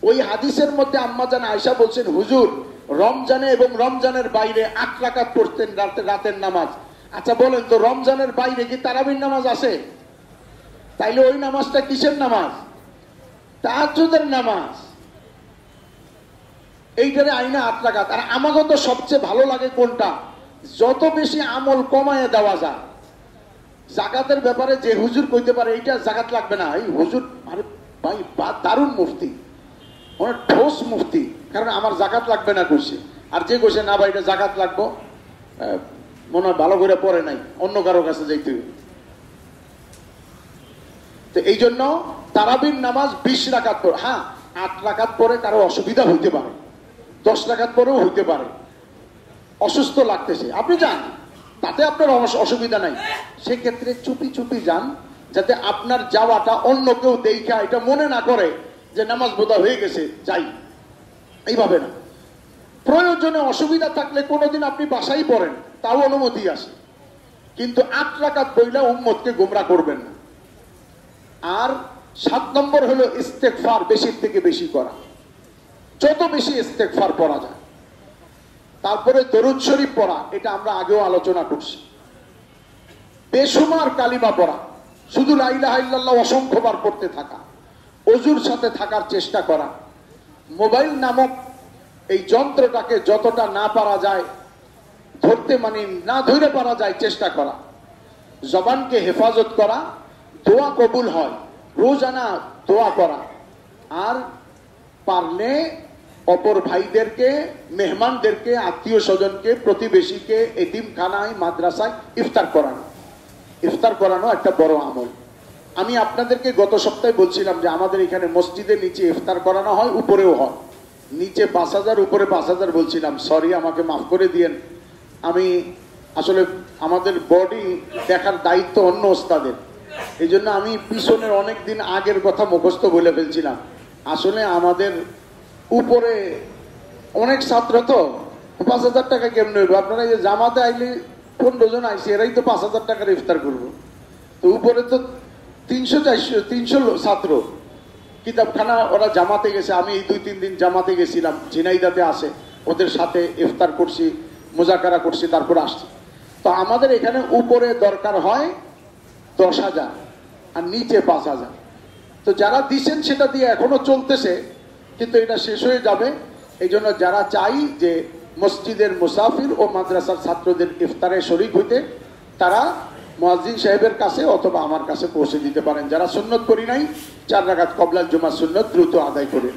ওই হাদিসের মধ্যে আম্মা জান আয়েশা বলছেন, হুজুর রমজানে এবং রমজানের বাইরে 8 রাকাত পড়তেন রাতের নামাজ। আচ্ছা বলেন তো, রমজানের বাইরে কি তারাবির নামাজ আছে? তাইলে ওই নামাজটা কিসের নামাজ? তাহাজ্জুদের নামাজ। এইটারে আইনা 8 রাকাত। আর আমাকে তো সবচেয়ে ভালো লাগে কোনটা? যত বেশি আমল কমায় দেওয়া যায়। জাকাতের ব্যাপারে যে হুজুর কইতে পারে এইটা জাকাত লাগবে না, এই হুজুর আরে ভাই দারুণ মুফতি, অনেক ঠোস মুফতি, কারণ আমার জাকাত লাগবে না কইছে। আর যে কইছে না ভাই এটা জাকাত লাগবো, মনে হয় ভালো করে পড়ে নাই, অন্য কারো কাছে যাইতে হবে। তো এই জন্য তারাবির নামাজ 20 রাকাত পড়ে। হ্যাঁ, 8 রাকাত পরে কারো অসুবিধা হইতে পারে, 10 রাকাত পরেও হইতে পারে, অসুস্থ লাগতেছে, আপনি যান, তাতে আপনার অসুবিধা নাই। সেক্ষেত্রে চুপি চুপি যান, যাতে আপনার যাওয়াটা অন্য কেউ দেখা এটা মনে না করে যে নামাজ বোধা হয়ে গেছে, যাই, এইভাবে না। প্রয়োজনে অসুবিধা থাকলে কোনোদিন আপনি বাসায় পড়েন, তাও অনুমতি আছে, কিন্তু 8 রাকাত বইলা উম্মতকে গোমরা করবেন না। আর 7 নম্বর হলো ইস্তেগফার বেশি থেকে বেশি করা, যত বেশি ইস্তেগফার পড়া যায়। তারপরে দরুদ শরীফ পড়া, এটা আমরা আগেও আলোচনা করছি। বেশুমার কালিমা পড়া, শুধু লা ইলাহা ইল্লাল্লাহ অসংখ্যবার পড়তে থাকা, ওযুর সাথে থাকার চেষ্টা করা, মোবাইল নামক এই যন্ত্রটাকে যতটা না পারা যায় ধরতে, মানে না ধরে পারা যায় চেষ্টা করা, জবানকে হেফাজত করা, দোয়া কবুল হয়, রোজানা দোয়া করা, আর পারলে অপর ভাইদেরকে, মেহমানদেরকে, আত্মীয় স্বজনকে, প্রতিবেশীকে এতিমখানায়, মাদ্রাসায় ইফতার করানো। ইফতার করানো একটা বড় আমল। আমি আপনাদেরকে গত সপ্তাহে বলছিলাম যে আমাদের এখানে মসজিদের নিচে ইফতার করানো হয়, উপরেও হয়। নিচে 5000, উপরে 5000 বলছিলাম, সরি আমাকে মাফ করে দিয়েন। আমি আসলে আমাদের বডি দেখার দায়িত্ব অন্য ওস্তাদের, এই জন্য আমি পিছনের অনেক দিন আগের কথা মুখস্থ বলে ফেলছিলাম। আসলে আমাদের উপরে অনেক ছাত্র তো 5,000 টাকা কেমন হইব? আপনারা এই যে জামাতে আইলে 15 জন আইসি, এরাই তো 5,000 টাকার ইফতার করবো। তো উপরে তো 300 ছাত্র, কিতাবখানা ওরা জামাতে গেছে। আমি এই 2-3 দিন জামাতে গেছিলাম, ঝিনাইদাতে আসে, ওদের সাথে ইফতার করছি, মুজাকারা করছি, তারপর আসছি। তো আমাদের এখানে উপরে দরকার হয় 10,000 আর নিচে 5,000। তো যারা দিচ্ছেন সেটা দিয়ে এখনো চলতেছে, কিন্তু এটা শেষ হয়ে যাবে। এই জন্য যারা চাই যে মসজিদের মুসাফির ও মাদ্রাসার ছাত্রদের ইফতারে শরীক হইতে, তারা মুয়াজ্জিন সাহেবের কাছে অথবা আমার কাছে পৌঁছে দিতে পারেন। যারা সুন্নত করি নাই, 4 রাকাত কবলাল জুমা সুন্নত দ্রুত আদায় করে।